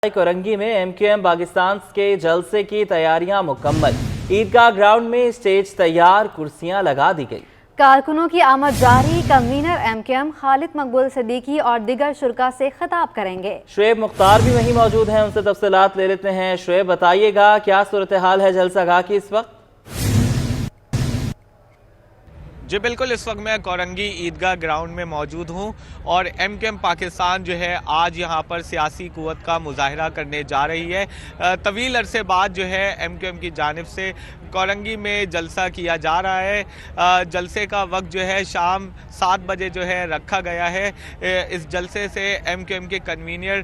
कोरंगी में एमक्यूएम पाकिस्तान के जलसे की तैयारियां मुकम्मल। ईदगाह ग्राउंड में स्टेज तैयार, कुर्सियां लगा दी गई। कारकुनों की आमद जारी। कन्वीनर एमक्यूएम खालिद मकबूल सिद्दीकी और दिगर शुरका से खिताब करेंगे। शुएब मुख्तार भी वहीं मौजूद हैं, उनसे तफसीलात ले लेते हैं। शुएब, बताइएगा क्या सूरत हाल है जलसागाह की इस वक्त? जी बिल्कुल, इस वक्त मैं कोरंगी ईदगाह ग्राउंड में मौजूद हूं और एमक्यूएम पाकिस्तान जो है आज यहां पर सियासी कुव्वत का मुजाहरा करने जा रही है। तवील अरसे बाद जो है एमक्यूएम की जानिब से कोरंगी में जलसा किया जा रहा है। जलसे का वक्त जो है शाम 7 बजे जो है रखा गया है। इस जलसे से एमक्यूएम के कन्वीनर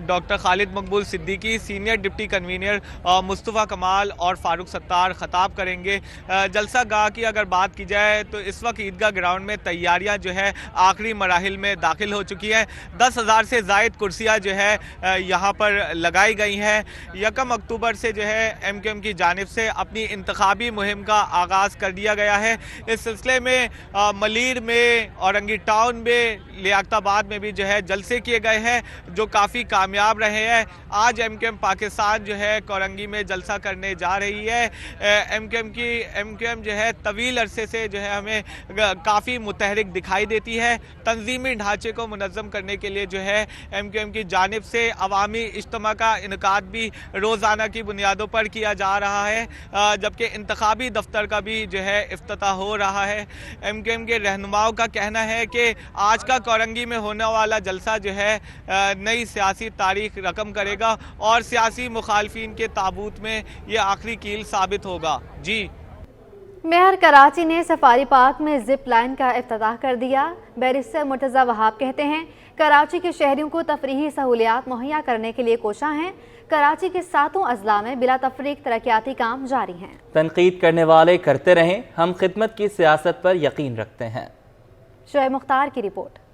डॉक्टर खालिद मकबूल Siddiqui, senior deputy convener Mustafa कमाल और फारूक सत्तार खिताब करेंगे। जलसा गाह की अगर बात की जाए तो इस वक्त ईदगाह ग्राउंड में तैयारियां जो है आखिरी मराहिल में दाखिल हो चुकी हैं। 10,000 से ज़ायद कुर्सियां जो है यहाँ पर लगाई गई हैं। 1 अक्टूबर से जो है एमक्यूएम की जानिब से अपनी इंतखाबी मुहिम का आगाज़ कर दिया गया है। इस सिलसिले में मलीर में, औरंगी टाउन में, लियाकताबाद में भी जो है जलसे किए गए हैं जो काफ़ी कामयाब रहे हैं। आज एमक्यूएम पाकिस्तान जो है कोरंगी में जलसा करने जा रही है। एमक्यूएम जो है तवील अरसे से जो है हमें काफ़ी मुतहरिक दिखाई देती है। तंजीमी ढांचे को मुनज़्ज़म करने के लिए जो है एमक्यूएम की जानिब से अवामी इज्तिमा का इनकाद भी रोज़ाना की बुनियादों पर किया जा रहा है, जबकि इंतखाबी दफ्तर का भी जो है इफ्तिताह हो रहा है। एमक्यूएम के रहनुमाओं का कहना है कि आज का कोरंगी में होने वाला जलसा जो है नई सियासी तारीख रकम करेगा और सियासी मुखालफिन के ताबूत में ये आखिरी कील साबित होगा। जी, मेयर कराची ने सफारी पार्क में जिप लाइन का इफ्तिताह कर दिया। बैरिस्टर मुर्तज़ा वहाब कहते हैं कराची के शहरियों को तफरीही सहूलियात मुहैया करने के लिए कोशा हैं। कराची के 7 अजला में बिला तफरीक तरक्याती काम जारी हैं। तनकीद करने वाले करते रहें, हम खिदमत की सियासत पर यकीन रखते हैं। शुएब मुख्तार की रिपोर्ट।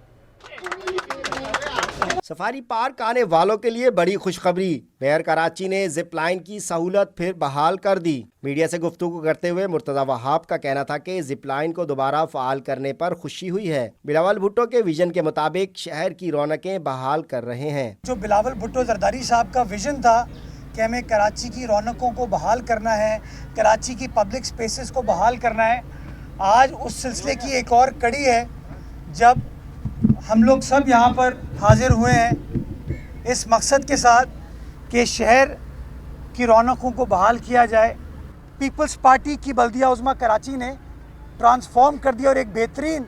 सफारी पार्क आने वालों के लिए बड़ी खुशखबरी। मेयर कराची ने जिप लाइन की सहूलत फिर बहाल कर दी। मीडिया से गुफ्तगू करते हुए मुर्तज़ा वहाब का कहना था कि जिप लाइन को दोबारा फ़ाल करने पर खुशी हुई है। बिलावल भुट्टो के विजन के मुताबिक शहर की रौनकें बहाल कर रहे हैं। जो बिलावल भुट्टो जरदारी साहब का विजन था कि हमें कराची की रौनकों को बहाल करना है, कराची की पब्लिक स्पेसेस को बहाल करना है, आज उस सिलसिले की एक और कड़ी है जब हम लोग सब यहाँ पर हाजिर हुए हैं इस मकसद के साथ कि शहर की रौनकों को बहाल किया जाए। पीपल्स पार्टी की बल्दिया उज़्मा कराची ने ट्रांसफॉर्म कर दिया और एक बेहतरीन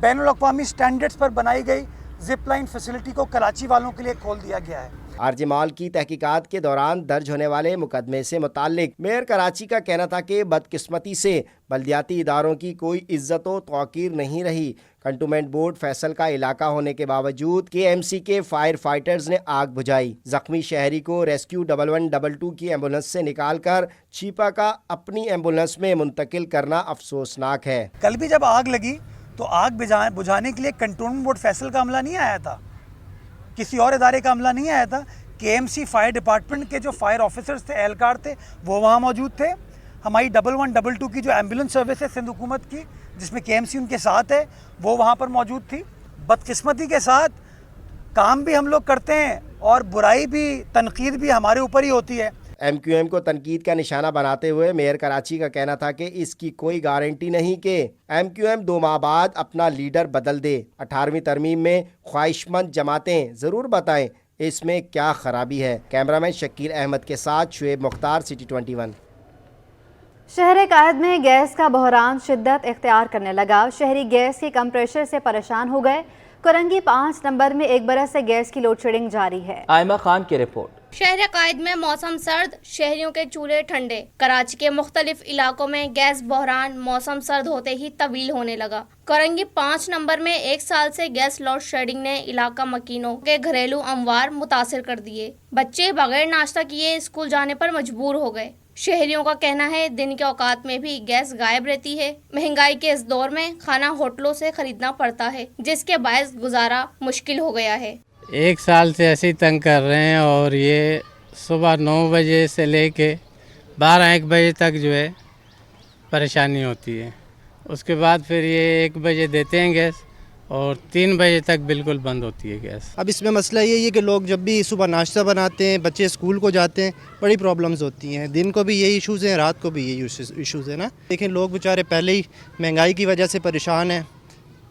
बैनुल अक़वामी स्टैंडर्ड्स पर बनाई गई जिप लाइन फैसिलिटी को कराची वालों के लिए खोल दिया गया है। आरजे मॉल की तहकीकात के दौरान दर्ज होने वाले मुकदमे से मुताल्लिक मेयर कराची का कहना था कि बदकिस्मती से बल्दियाती इदारों की कोई इज्जत व तौकीर नहीं रही। कंटोनमेंट बोर्ड फैसल का इलाका होने के बावजूद KMC के फायर फाइटर्स ने आग बुझाई। जख्मी शहरी को रेस्क्यू 1112 की एम्बुलेंस से निकालकर छिपा का अपनी एम्बुलेंस में मुंतकिल करना अफसोसनाक है। कल भी जब आग लगी तो आग बुझाने के लिए कंटोनमेंट बोर्ड फैसल का अमला नहीं आया था, किसी और इदारे का अमला नहीं आया था। KMC फायर डिपार्टमेंट के जो फायर ऑफिसर्स थे, एहलकार थे, वो वहाँ मौजूद थे। हमारी 1112 की जो एम्बुलेंस सर्विस है सिंध हुकूमत की, जिसमें KMC उनके साथ है, वो वहाँ पर मौजूद थी। बदकिस्मती के साथ काम भी हम लोग करते हैं और बुराई भी, तनकीद भी हमारे ऊपर ही होती है। MQM को तनकीद का निशाना बनाते हुए मेयर कराची का कहना था कि इसकी कोई गारंटी नहीं कि MQM 2 माह बाद अपना लीडर बदल दे। 18वीं तरमीम में ख्वाहिशमंद जमातें ज़रूर बताएं इसमें क्या खराबी है। कैमरामैन शकील अहमद के साथ शुएब मुख्तार, सिटी 21। शहर कायद में गैस का बहरान शिद्दत इख्तियार करने लगा। शहरी गैस के कम प्रेशर से परेशान हो गए। कोरंगी 5 नंबर में 1 बरस से गैस की लोड शेडिंग जारी है। आयमा खान की रिपोर्ट। शहर कायद में मौसम सर्द, शहरियों के चूल्हे ठंडे। कराची के मुख्तलिफ इलाकों में गैस बहरान मौसम सर्द होते ही तवील होने लगा। कोरंगी 5 नंबर में 1 साल से गैस लोड शेडिंग ने इलाका मकीनों के घरेलू अमवार मुतासिर कर दिए। बच्चे बगैर नाश्ता किए स्कूल जाने पर मजबूर हो गए। शहरियों का कहना है दिन के औकात में भी गैस गायब रहती है। महंगाई के इस दौर में खाना होटलों से खरीदना पड़ता है, जिसके बायस गुजारा मुश्किल हो गया है। 1 साल से ऐसे ही तंग कर रहे हैं और ये सुबह 9 बजे से लेके 12-1 बजे तक जो है परेशानी होती है। उसके बाद फिर ये 1 बजे देते हैं गैस और 3 बजे तक बिल्कुल बंद होती है गैस। اب اس میں مسئلہ یہ ہے کہ لوگ جب بھی صبح ناشتہ بناتے ہیں، بچے اسکول کو جاتے ہیں، بڑی پرابلمز ہوتی ہیں. دن کو بھی یہی ایشوز ہیں، رات کو بھی یہی ایشوز ہیں نا. دیکھیں لوگ بیچارے پہلے ہی مہنگائی کی وجہ سے پریشان ہیں،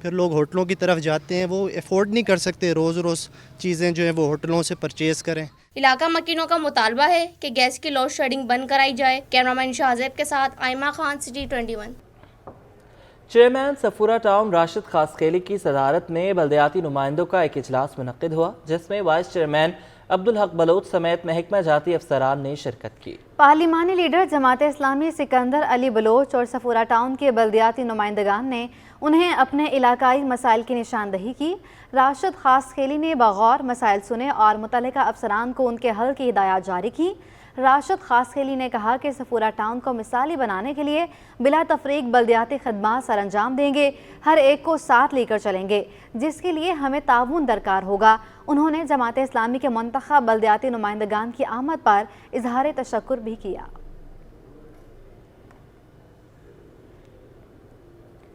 پھر لوگ ہوٹلوں کی طرف جاتے ہیں، وہ افورڈ نہیں کر سکتے روز روز چیزیں جو ہیں وہ ہوٹلوں سے پرچیز کریں. علاقہ مکینوں کا مطالبہ ہے کہ گیس کی لوڈ شیڈنگ بند کرائی جائے. کیمرامین شاہزیب کے ساتھ Aima Khan, city 21. Chairman Safoora town Rashid Khaskheli کی صدارت میں بلدیاتی نمائندوں کا ایک اجلاس منعقد ہوا، جس میں وائس چیئرمین عبدالحق بلوچ سمیت محکمہ جاتی افسران نے شرکت کی. پارلیمانی لیڈر جماعت اسلامی سکندر علی بلوچ اور صفورہ ٹاؤن کے بلدیاتی نمائندگان نے انہیں اپنے علاقائی مسائل کی نشاندہی کی. راشد خاصخیلی نے بغور مسائل سنے اور متعلقہ افسران کو ان کے حل کی ہدایات جاری کی. راشد خاصخیلی نے کہا کہ صفورہ ٹاؤن کو مثالی بنانے کے لیے بلا تفریق بلدیاتی خدمات سر انجام دیں گے، ہر ایک کو ساتھ لے کر چلیں گے، جس کے لیے ہمیں تعاون درکار ہوگا. انہوں نے جماعت اسلامی کے منتخب بلدیاتی نمائندگان کی آمد پر اظہار تشکر بھی کیا.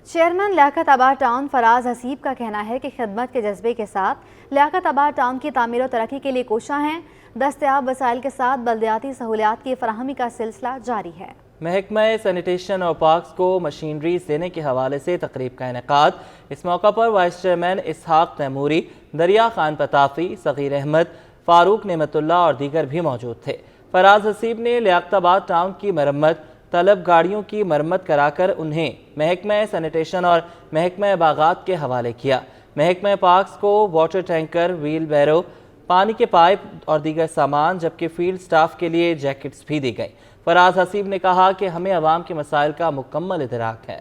چیئرمین لیاقت آباد ٹاؤن فراز حسیب کا کہنا ہے کہ خدمت کے جذبے کے ساتھ لیاقت آباد ٹاؤن کی تعمیر و ترقی کے لیے کوشاں ہیں. دستیاب وسائل کے ساتھ بلدیاتی سہولیات کی فراہمی کا سلسلہ جاری ہے. محکمہ سینیٹیشن اور پارکس کو مشینریز دینے کے حوالے سے تقریب کا انعقاد. اس موقع پر وائس چیئرمین اسحاق تیموری، دریا خان پتافی، صغیر احمد، فاروق نعمت اللہ اور دیگر بھی موجود تھے. فراز حسیب نے لیاقت آباد ٹاؤن کی مرمت، طلب گاڑیوں کی مرمت کرا کر انہیں محکمہ سینیٹیشن اور محکمہ باغات کے حوالے کیا. محکمہ پارکس کو واٹر ٹینکر، ویل بیرو، پانی کے پائپ اور دیگر سامان، جبکہ فیلڈ سٹاف کے لیے جیکٹس بھی دی گئیں. فراز حسیب نے کہا کہ ہمیں عوام کے مسائل کا مکمل ادراک ہے.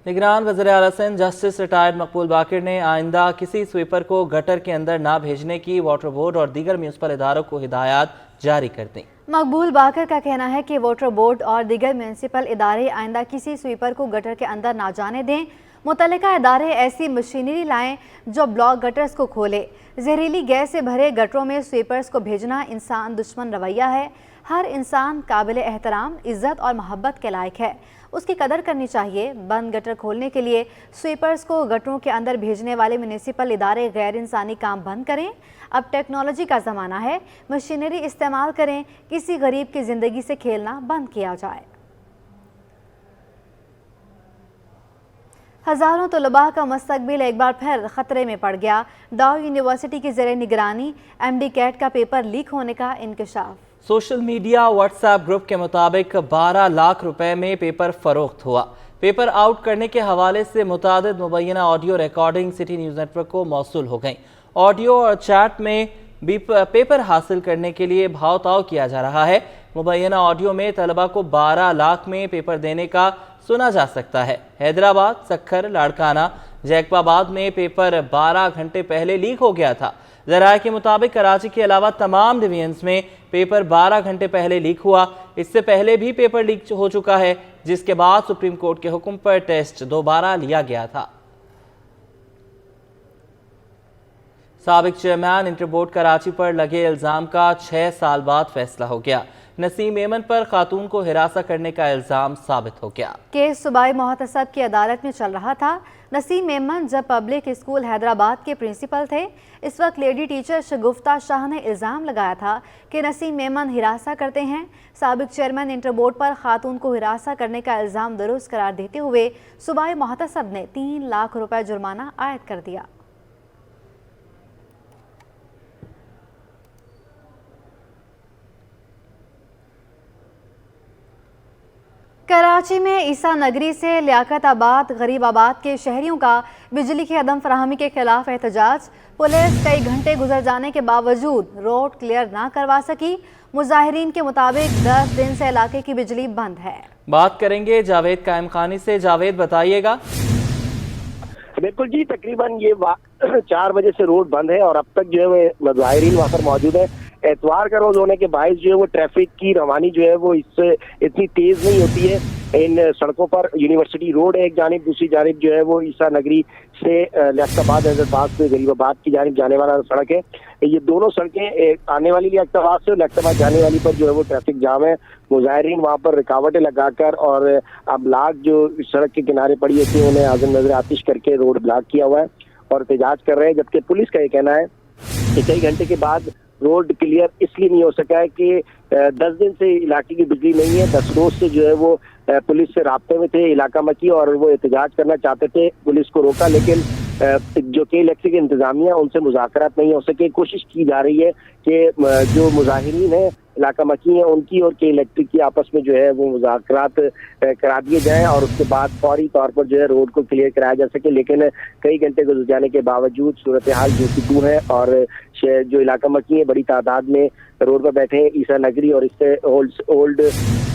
نگران وزیر اعلیٰ سندھ جسٹس ریٹائرڈ مقبول باقر نے آئندہ کسی سویپر کو گٹر کے اندر نہ بھیجنے کی واٹر بورڈ اور دیگر میونسپل اداروں کو ہدایات جاری کر دیں. مقبول باقر کا کہنا ہے کہ واٹر بورڈ اور دیگر میونسپل ادارے آئندہ کسی سویپر کو گٹر کے اندر نہ جانے دیں. متعلقہ ادارے ایسی مشینری لائیں جو بلاک گٹرز کو کھولے. زہریلی گیس سے بھرے گٹروں میں سویپرز کو بھیجنا انسان دشمن رویہ ہے. ہر انسان قابل احترام، عزت اور محبت کے لائق ہے، اس کی قدر کرنی چاہیے. بند گٹر کھولنے کے لیے سویپرز کو گٹروں کے اندر بھیجنے والے میونسپل ادارے غیر انسانی کام بند کریں. اب ٹیکنالوجی کا زمانہ ہے، مشینری استعمال کریں. کسی غریب کی زندگی سے کھیلنا بند کیا جائے. ہزاروں طلباء کا مستقبل ایک بار پھر خطرے میں پڑ گیا. ڈاؤ یونیورسٹی کی زیر نگرانی MD کیٹ کا پیپر لیک ہونے کا انکشاف. Social media what's app group کے مطابق 12 لاکھ روپے میں پیپر فروخت ہوا. پیپر آؤٹ کرنے کے حوالے سے متعدد مبینہ audio recording city news network کو موصول ہو گئیں. آڈیو اور چیٹ میں بھی پیپر حاصل کرنے کے لیے بھاؤ تاؤ کیا جا رہا ہے. مبینہ آڈیو میں طلبہ کو 12 لاکھ میں پیپر دینے کا سنا جا سکتا ہے. حیدرآباد، سکھر، لاڑکانہ، جیکب آباد میں پیپر 12 گھنٹے پہلے لیک ہو گیا تھا. ذرائع کے مطابق کراچی کے علاوہ تمام ڈویژنز میں پیپر 12 گھنٹے پہلے لیک ہوا. اس سے پہلے بھی پیپر لیک ہو چکا ہے، جس کے بعد سپریم کورٹ کے حکم پر ٹیسٹ دوبارہ لیا گیا تھا. سابق چیئرمین انٹر بورڈ کراچی پر لگے الزام کا 6 سال بعد فیصلہ ہو گیا. نسیم ایمن پر خاتون کو ہراساں کرنے کا الزام ثابت ہو گیا. کیس صوبائی محتسب کی عدالت میں چل رہا تھا. نسیم ایمن جب پبلک اسکول حیدرآباد کے پرنسپل تھے. اس وقت لیڈی ٹیچر شگفتہ شاہ نے الزام لگایا تھا کہ نسیم ایمن ہراساں کرتے ہیں. سابق چیئرمین انٹر بورڈ پر خاتون کو ہراساں کرنے کا الزام درست قرار دیتے ہوئے صوبائی محتسب نے 3 لاکھ روپے جرمانہ عائد کر دیا. کراچی میں عیسیٰ نگری سے لیاقت آباد غریب آباد کے شہریوں کا بجلی کی عدم فراہمی کے خلاف احتجاج. پولیس کئی گھنٹے گزر جانے کے باوجود روڈ کلیئر نہ کروا سکی. مظاہرین کے مطابق 10 دن سے علاقے کی بجلی بند ہے. بات کریں گے جاوید قائم خانی سے. جاوید بتائیے گا. بالکل جی، تقریباً یہ 4 بجے سے روڈ بند ہے اور اب تک جو ہے مظاہرین وہاں پر موجود ہیں. اتوار کا روز ہونے کے باعث جو ہے وہ ٹریفک کی روانی جو ہے وہ اس سے اتنی تیز نہیں ہوتی ہے. इन सड़कों पर यूनिवर्सिटी रोड है एक जानिब, दूसरी जानिब जो है वो ईसा नगरी से लियाकताबाद हैदराबाद से गरीबाबाद की जानिब जाने वाला सड़क है। ये दोनों सड़कें आने वाली लियाकताबाद से लियाकताबाद जाने वाली पर जो है वो ट्रैफिक जाम है। मुजाहिरीन वहाँ पर रुकावटें लगाकर और अब लाख जो सड़क के किनारे पड़ी होती है उन्हें आज़म नजर आतिश करके रोड ब्लॉक किया हुआ है और एहतजाज कर रहे हैं। जबकि पुलिस का ये कहना है कि कई घंटे के बाद रोड क्लियर इसलिए नहीं हो सका है कि 10 दिन से इलाके की बिजली नहीं है। 10 रोज से जो है वो पुलिस से राब्ते में थे इलाका मकी और वो एहतजाज करना चाहते थे, पुलिस को रोका, लेकिन जो के इलेक्ट्रिक इंतजामिया उनसे मुज़ाकरात नहीं हो सके। कोशिश की जा रही है कि जो मुजाहिरीन है इलाका मकी है उनकी और के इलेक्ट्रिक की आपस में जो है वो मुज़ाकरात करा दिए जाएं और उसके बाद फौरी तौर पर जो है रोड को क्लियर कराया जा सके। लेकिन कई घंटे गुजर जाने के बावजूद सूरत हाल जो की तू है और जो इलाका मकी है बड़ी तादाद में रोड पर बैठे हैं। ईसा नगरी और इससे ओल्ड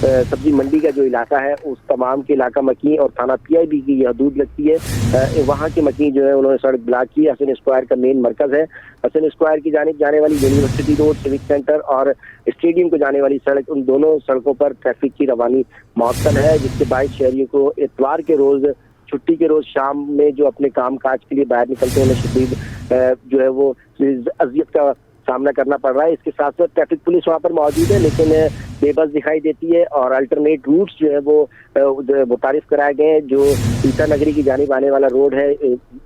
सब्जी मंडी का जो इलाका है उस तमाम के इलाका मकी और थाना PIB की ये हदूद लगती है। वहाँ के मकी जो है उन्होंने सड़क ब्लॉक की। हसन स्क्वायर का मेन मरकज है। हसन स्क्वायर की जानिब जाने वाली यूनिवर्सिटी रोड, सिविक सेंटर और स्टेडियम को जाने वाली सड़क, उन दोनों सड़कों पर ट्रैफिक की रवानी मअतल है, जिसके बायस शहरियों को इतवार के रोज छुट्टी के रोज शाम में जो अपने काम काज के लिए बाहर निकलते हैं उन्हें शदीद जो है वो अजियत का सामना करना पड़ रहा है। इसके साथ साथ ट्रैफिक पुलिस वहाँ पर मौजूद है लेकिन बेबस दिखाई देती है और अल्टरनेट रूट्स जो है वो मुतारिफ कराए गए हैं। जो ईसा नगरी की जानिब आने वाला रोड है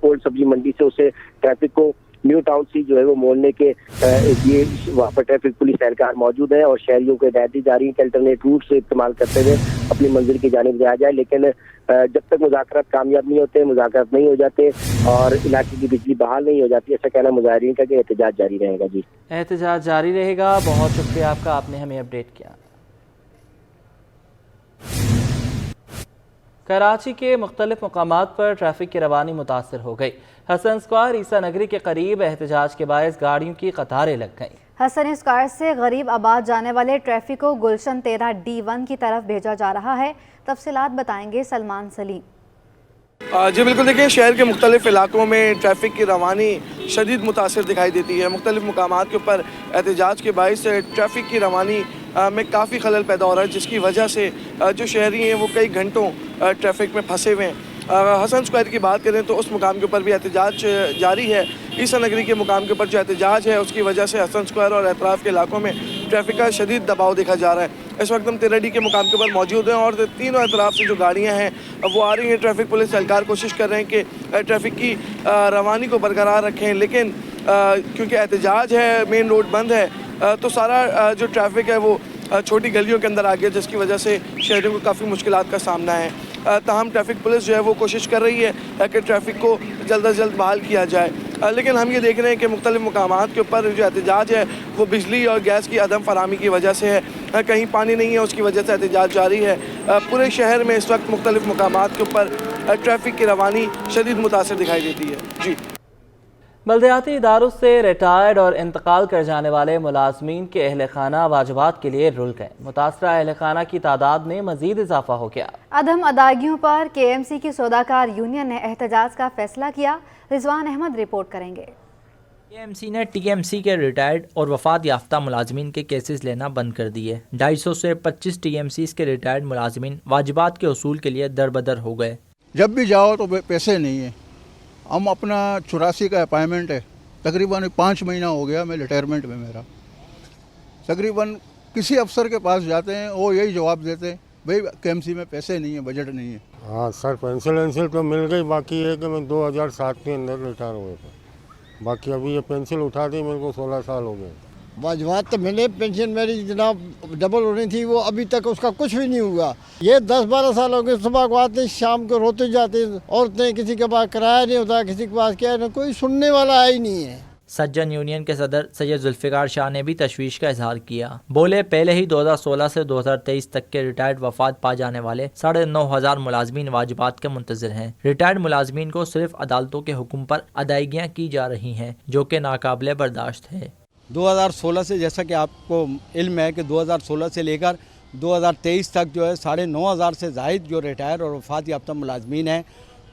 ओल्ड सब्जी मंडी से, उसे ट्रैफिक को न्यू टाउन सी जो है वो मोड़ने के ये वहाँ पर ट्रैफिक पुलिस एहलकार मौजूद है और शहरियों को हिदायत दी जा रही है कि अल्टरनेट रूट से इस्तेमाल करते हुए अपनी मंजिल की जानिब जाया जाए। लेकिन जब तक मुज़ाकरात कामयाब नहीं होते, मुज़ाकरात नहीं हो जाते और इलाके की बिजली बहाल नहीं हो जाती, ऐसा कहना मुजाहिरीन का कि एहतजाज जारी रहेगा। जी, एहतजाज जारी रहेगा। बहुत शुक्रिया आपका, आपने हमें अपडेट किया। कराची के मुख्तलिफ मकामात पर ट्रैफिक की रवानी मुतासर हो गई। हसन स्क्वायर ईसा नगरी के करीब एहतजाज के बायस गाड़ियों की कतारें लग गईं। हसन स्क्वायर से गरीब आबाद जाने वाले ट्रैफिक को गुलशन 13 D1 की तरफ भेजा जा रहा है। तफसीलात बताएंगे सलमान सलीम। जी बिल्कुल, देखिए शहर के मुख्तलिफ इलाकों में ट्रैफिक की रवानी शदीद मुतासर दिखाई देती है। मुख्तलिफ मकामात के ऊपर एहतजाज के बायस ट्रैफिक की रवानी में काफ़ी खलल पैदा हो रहा है, जिसकी वजह से जो शहरी हैं वो कई घंटों ट्रैफिक में फंसे हुए हैं। हसन स्क्वायर की बात करें तो उस मुकाम के ऊपर भी एहतजाज जारी है। ईसा नगरी के मुकाम के ऊपर जो एहतजाज है उसकी वजह से हसन स्क्वायर और अतराफ़ के इलाकों में ट्रैफिक का शदीद दबाव देखा जा रहा है। इस वक्त हम 13D के मुकाम के ऊपर मौजूद हैं और तीनों अतराफ़ से जो गाड़ियाँ हैं वो आ रही हैं। ट्रैफिक पुलिस एहलकार कोशिश कर रहे हैं कि ट्रैफिक की रवानी को बरकरार रखें, लेकिन क्योंकि एहतजाज है, मेन रोड बंद है, तो सारा जो ट्रैफिक है वो छोटी गलियों के अंदर आ गया, जिसकी वजह से शहरियों को काफ़ी मुश्किलात का सामना है। ताहम ट्रैफिक पुलिस जो है वो कोशिश कर रही है कि ट्रैफिक को जल्द अज जल्द बहाल किया जाए, लेकिन हम ये देख रहे हैं कि मुख्तलिफ मकामात के ऊपर जो एहतजाज है वो बिजली और गैस की अदम फराहमी की वजह से है। कहीं पानी नहीं है, उसकी वजह से एहतजाज जारी है। पूरे शहर में इस वक्त मुख्तलिफ मकामात के ऊपर ट्रैफिक की रवानी शदीद मुतासर दिखाई देती है। जी, बल्दियाती इदारों से रिटायर्ड और इंतकाल कर जाने वाले मुलाजमीन के अहल खाना वाजबात के लिए रुल गए। मुतासरा अहल खाना की तादाद में मजीद इजाफा हो गया। अदम अदायगियों पर KMC की सौदाकार यूनियन ने एहतजाज का फैसला किया। रिजवान अहमद रिपोर्ट करेंगे। KMC ने TMC के रिटायर्ड और वफात याफ्ता मुलाजमीन के केसेस लेना बंद कर दिए। 250 से 25 TMCs के रिटायर्ड मुलाजमीन वाजिबात के उसूल के लिए दरबदर हो गए। जब भी जाओ तो पैसे नहीं है। हम अपना 84 का अपॉइंटमेंट है, तकरीबन 5 महीना हो गया मैं रिटायरमेंट में मेरा। तकरीबन किसी अफसर के पास जाते हैं वो यही जवाब देते हैं, भाई KMC में पैसे नहीं है, बजट नहीं है। हाँ सर, पेंसिल तो मिल गई, बाकी ये कि मैं 2007 के अंदर रिटायर हुए थे। बाकी अभी ये पेंसिल उठा दी, मेरे को 16 साल हो गए। वाजबात तो मिले, पेंशन मेरी जनाब डबल होनी थी, वो अभी तक उसका कुछ भी नहीं हुआ। ये 10-12 साल हो गए, सुबह को आते शाम को रोते जाते, औरतें किसी के पास किराया नहीं होता, किसी के पास क्या है, कोई सुनने वाला ही नहीं है। सज्जन यूनियन के सदर सैयद जुल्फिकार शाह ने भी तशवीश का इजहार किया। बोले, पहले ही 2016 से 2023 तक के रिटायर्ड वफात पा जाने वाले 9,500 मुलाजमीन वाजिबात के मुंतज़िर हैं। रिटायर्ड मुलाजमीन को सिर्फ अदालतों के हुक्म पर अदायगियाँ की जा रही हैं, जो कि नाकाबिले बर्दाश्त है। 2016 से, जैसा कि आपको इल्म है कि 2016 से लेकर 2023 तक जो है 9,500 से ज़ायद जो रिटायर और वफात याफ्ता मुलाजमीन हैं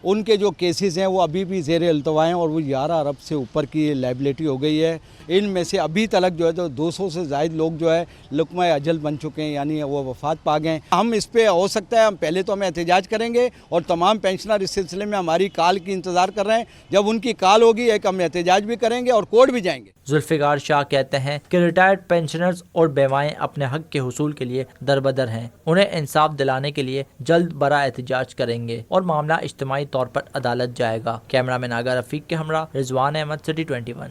उनके जो केसेस हैं वो अभी भी ज़ेर अल्तवा हैं और वो 11 अरब से ऊपर की लायबिलिटी हो गई है। इनमें से अभी तक जो है तो 200 से ज़ायद लोग जो है लुक़मा अजल बन चुके हैं, यानी वो वफ़ात पा गए हैं। हम इस पे हो सकता है हम पहले तो हमें एहतजाज करेंगे और तमाम पेंशनर इस सिलसिले में हमारी कॉल की इंतज़ार कर रहे हैं। जब उनकी कॉल होगी एक हम एहतजाज भी करेंगे और कोर्ट भी जाएंगे। जुल्फ़िकार शाह कहते हैं कि रिटायर्ड पेंशनर्स और बेवाएं अपने हक के हुसूल के लिए दरबदर हैं। उन्हें इंसाफ दिलाने के लिए जल्द बड़ा एहतजाज करेंगे और मामला इज्तिमाई तौर पर अदालत जाएगा। कैमरामैन आगा रफीक के हमरा रिजवान अहमद, सिटी 21।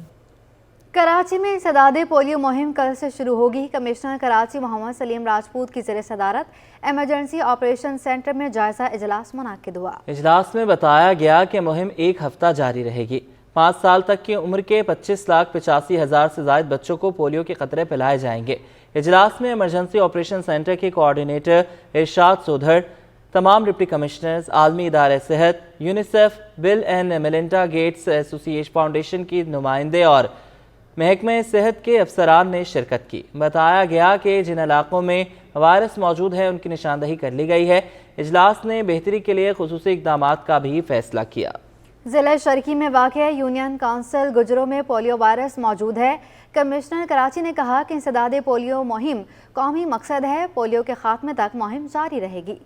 कराची में इंसदादे पोलियो मुहिम कल से शुरू होगी। कमिश्नर कराची मोहम्मद सलीम राजपूत की ज़ेर सदारत एमरजेंसी ऑपरेशन सेंटर में जायजा इजलास मुनाकिद हुआ। इजलास में बताया गया कि मुहिम 1 हफ्ता जारी रहेगी। 5 साल तक की उम्र के 25,85,000 से ज़ायद बच्चों को पोलियो के क़तरे पिलाए जाएंगे। इजलास में एमरजेंसी ऑपरेशन सेंटर के कोऑर्डिनेटर इरशाद सोधर, तमाम डिप्टी कमिश्नर्स, आलमी इदारे सेहत, UNICEF, bill and Melinda Gates association foundation की नुमाइंदे और महकमे सेहत के अफसरान ने शिरकत की। बताया गया कि जिन इलाकों में वायरस मौजूद है उनकी निशानदही कर ली गई है। इजलास ने बेहतरी के लिए खुसूसी इक़दामात का भी फैसला किया। ज़िला शर्की में वाक़या यूनियन काउंसिल गुजरों में पोलियो वायरस मौजूद है। कमिश्नर कराची ने कहा कि इंसदादे पोलियो मुहिम कौमी मकसद है। पोलियो के खात्मे तक मुहिम जारी रहेगी।